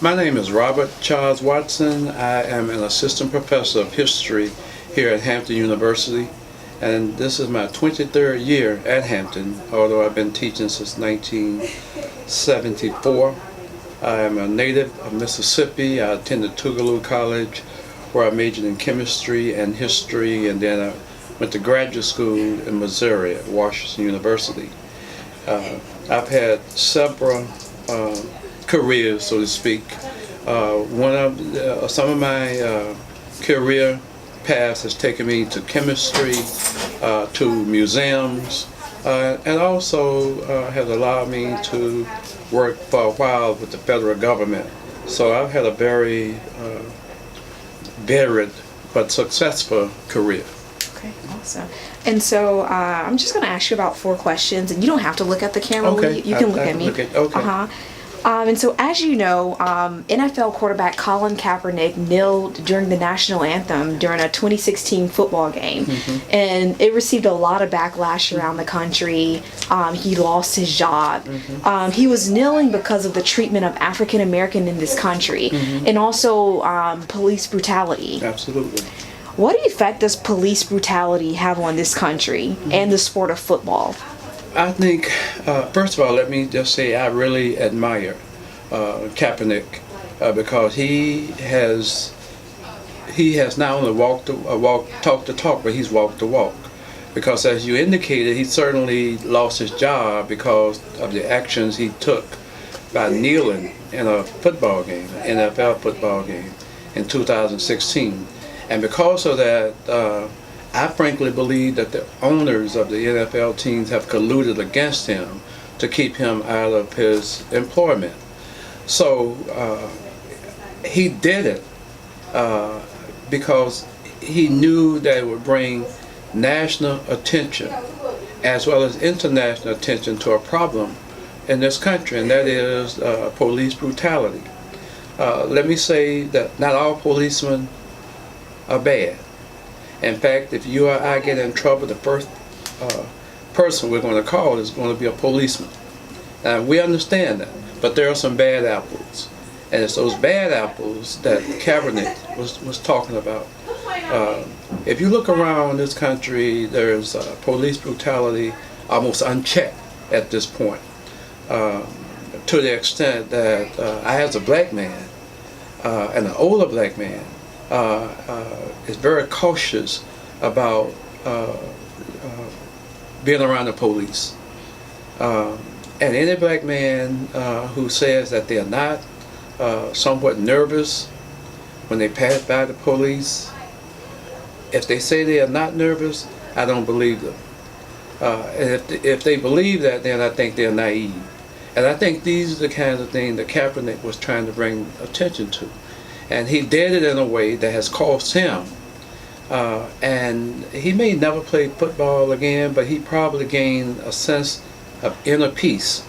My name is Robert Charles Watson. I am an assistant professor of history here at Hampton University, and this is my 23rd year at Hampton, although I've been teaching since 1974. I am a native of Mississippi. I attended Tougaloo College, where I majored in chemistry and history, and then I went to graduate school in Missouri at Washington University. I've had several careers, so to speak. Some of my career paths has taken me to chemistry, to museums, and also has allowed me to work for a while with the federal government. So I've had a very varied but successful career. Okay, awesome. And so I'm just going to ask you about 4 questions, and you don't have to look at the camera. Okay. You can look at me. Okay. And so, as you know, NFL quarterback Colin Kaepernick kneeled during the national anthem during a 2016 football game, and it received a lot of backlash around the country. He lost his job. He was kneeling because of the treatment of African American in this country, and also police brutality. Absolutely. What effect does police brutality have on this country and the sport of football? I think, first of all, let me just say I really admire Kaepernick because he has not only talked the talk, but he's walked the walk. Because as you indicated, he certainly lost his job because of the actions he took by kneeling in a football game, NFL football game, in 2016. And because of that, I frankly believe that the owners of the NFL teams have colluded against him to keep him out of his employment. So he did it because he knew that it would bring national attention as well as international attention to a problem in this country, and that is police brutality. Let me say that not all policemen are bad. In fact, if you or I get in trouble, the first person we're going to call is going to be a policeman. We understand that, but there are some bad apples, and it's those bad apples that Kaepernick was talking about. If you look around this country, there's police brutality almost unchecked at this point, to the extent that I, as a black man, and an older black man, is very cautious about being around the police. And any black man who says that they are not somewhat nervous when they pass by the police, if they say they are not nervous, I don't believe them. And if they believe that, then I think they're naive. And I think these are the kinds of things that Kaepernick was trying to bring attention to. And he did it in a way that has cost him. And he may never play football again, but he probably gained a sense of inner peace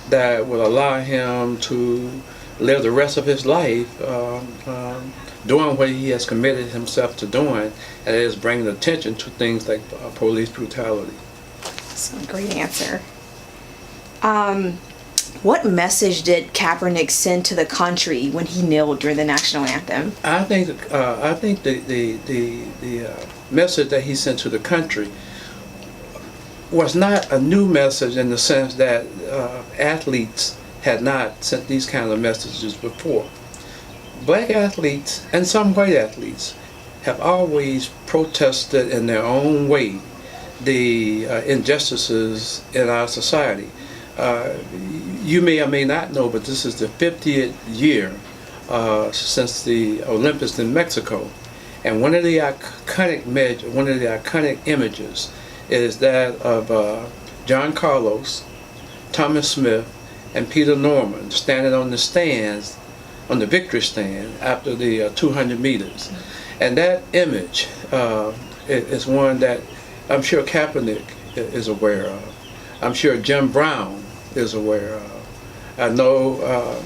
that will allow him to live the rest of his life doing what he has committed himself to doing, and that is bringing attention to things like police brutality. That's a great answer. What message did Kaepernick send to the country when he kneeled during the national anthem? I think the message that he sent to the country was not a new message in the sense that athletes had not sent these kinds of messages before. Black athletes and some white athletes have always protested in their own way the injustices in our society. You may or may not know, but this is the 50th year since the Olympics in Mexico, and one of the iconic images is that of John Carlos, Thomas Smith, and Peter Norman standing on the stands, on the victory stand after the 200 meters, and that image is one that I'm sure Kaepernick is aware of. I'm sure Jim Brown is aware of. I know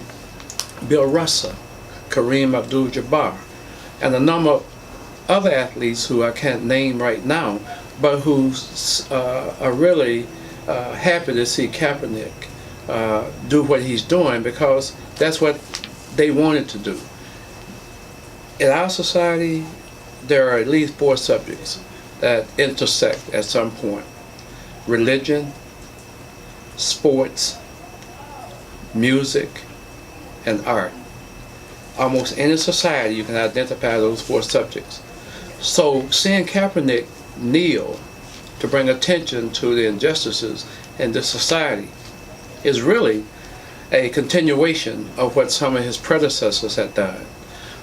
Bill Russell, Kareem Abdul-Jabbar, and a number of other athletes who I can't name right now, but who are really happy to see Kaepernick do what he's doing, because That's what they wanted to do. In our society, there are at least 4 subjects that intersect at some point: religion, sports, music, and art. Almost any society, you can identify those 4 subjects. So seeing Kaepernick kneel to bring attention to the injustices in this society is really a continuation of what some of his predecessors had done.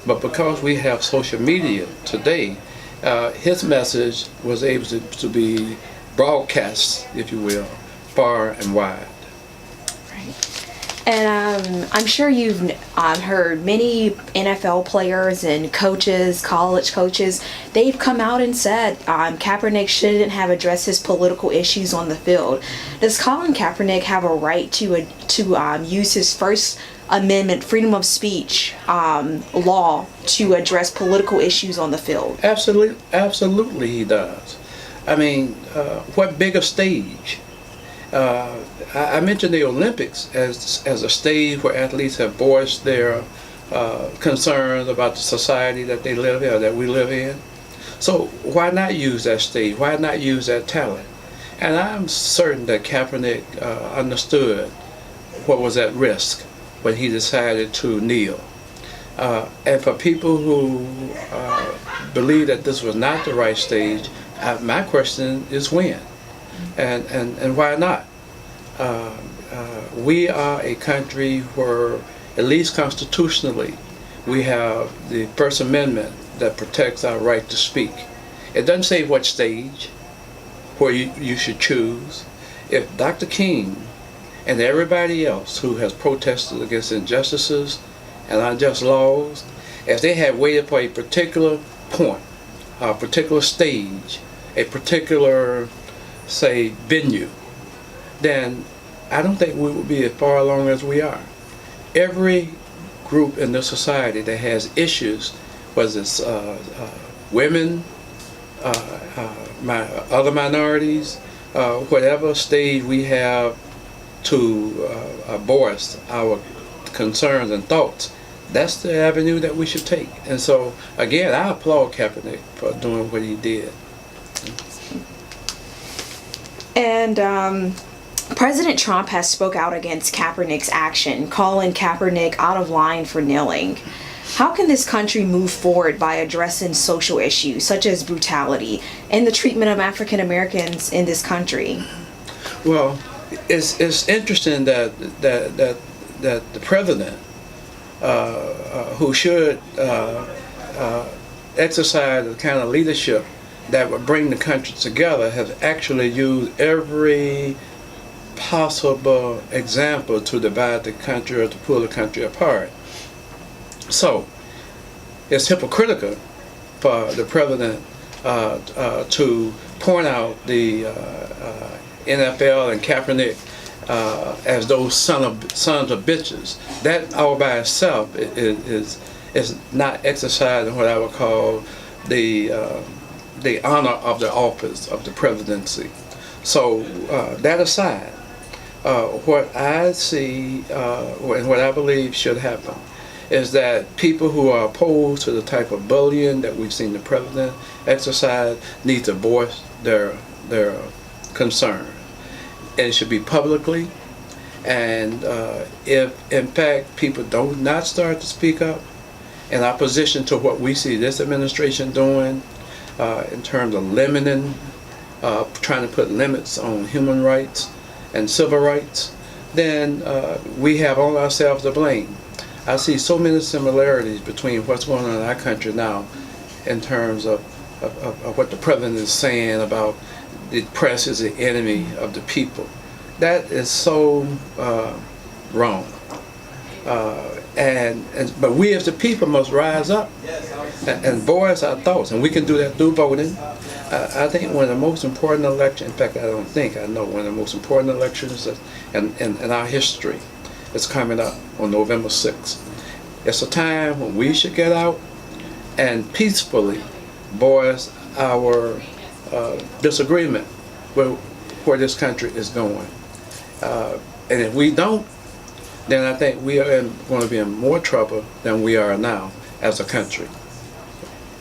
But because we have social media today, his message was able to be broadcast, if you will, far and wide. And I'm sure you've heard many NFL players and coaches, college coaches, they've come out and said Kaepernick shouldn't have addressed his political issues on the field. Does Colin Kaepernick have a right to use his First Amendment freedom of speech law to address political issues on the field? Absolutely he does. I mean, what bigger stage? I mentioned the Olympics as a stage where athletes have voiced their concerns about the society that they live in, that we live in. So why not use that stage? Why not use that talent? And I'm certain that Kaepernick understood what was at risk when he decided to kneel. And for people who believe that this was not the right stage, my question is when? And why not? We are a country where, at least constitutionally, we have the First Amendment that protects our right to speak. It doesn't say what stage, where you should choose. If Dr. King and everybody else who has protested against injustices and unjust laws, if they had waited for a particular point, a particular stage, a particular, say, venue, then I don't think we would be as far along as we are. Every group in this society that has issues, whether it's women, other minorities, whatever stage we have to voice our concerns and thoughts, that's the avenue that we should take. And so, again, I applaud Kaepernick for doing what he did. And President Trump has spoke out against Kaepernick's action, calling Kaepernick out of line for kneeling. How can this country move forward by addressing social issues such as brutality and the treatment of African Americans in this country? Well, it's interesting that the president, who should exercise the kind of leadership that would bring the country together, has actually used every possible example to divide the country or to pull the country apart. So it's hypocritical for the president to point out the NFL and Kaepernick as those sons of bitches. That all by itself is not exercising what I would call the honor of the office of the presidency. So that aside, what I see and what I believe should happen is that people who are opposed to the type of bullying that we've seen the president exercise need to voice their concern. And it should be publicly. And if in fact people do not start to speak up in opposition to what we see this administration doing in terms of limiting, trying to put limits on human rights and civil rights, then we have all ourselves to blame. I see so many similarities between what's going on in our country now in terms of what the president is saying about the press is the enemy of the people. That is so wrong. But we as the people must rise up and voice our thoughts, and we can do that through voting. I think one of the most important elections, in fact I don't think, I know one of the most important elections in our history is coming up on November 6th. It's a time when we should get out and peacefully voice our disagreement with where this country is going. And if we don't then I think we are going to be in more trouble than we are now as a country.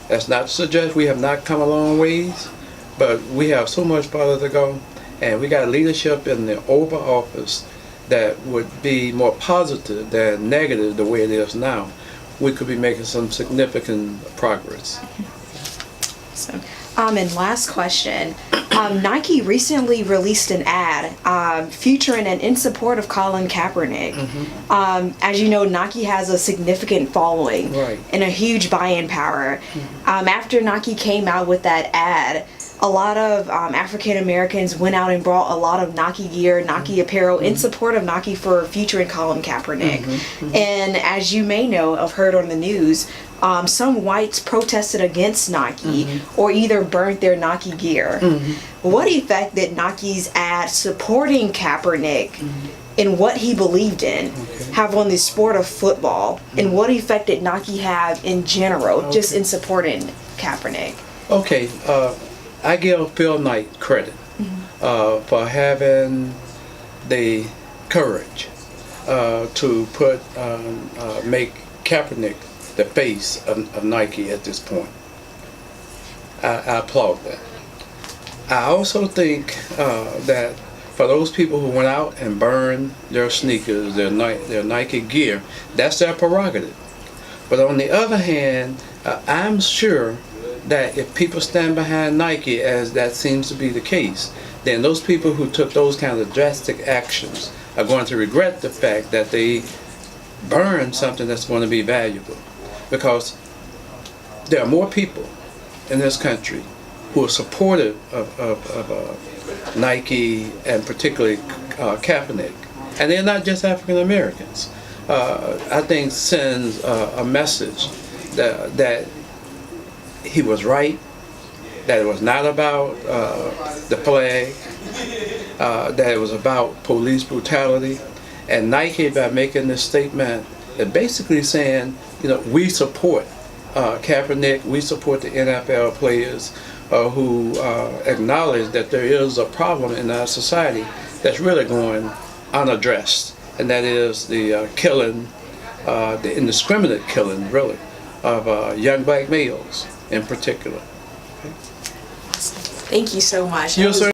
That's not to suggest we have not come a long ways, but we have so much farther to go, and we got leadership in the Oval Office that would be more positive than negative the way it is now. We could be making some significant progress. So, and last question. Nike recently released an ad featuring and in support of Colin Kaepernick. As you know, Nike has a significant following and a huge buy-in power. After Nike came out with that ad, a lot of African Americans went out and brought a lot of Nike gear, Nike apparel in support of Nike for featuring Colin Kaepernick. And as you may know, I've heard on the news, some whites protested against Nike or either burnt their Nike gear. What effect did Nike's ad supporting Kaepernick and what he believed in have on the sport of football? And what effect did Nike have in general, just in supporting Kaepernick? Okay, I give Phil Knight credit for having the courage to make Kaepernick the face of Nike at this point. I applaud that. I also think that for those people who went out and burned their sneakers, their Nike gear, that's their prerogative. But on the other hand, I'm sure that if people stand behind Nike, as that seems to be the case, then those people who took those kinds of drastic actions are going to regret the fact that they burned something that's going to be valuable. Because there are more people in this country who are supportive of Nike and particularly Kaepernick. And they're not just African Americans. I think sends a message that he was right, that it was not about the flag, that it was about police brutality. And Nike, by making this statement, is basically saying, we support Kaepernick, we support the NFL players who acknowledge that there is a problem in our society that's really going unaddressed, and that is the killing, the indiscriminate killing, really, of young black males in particular. Thank you so much. Yes, sir.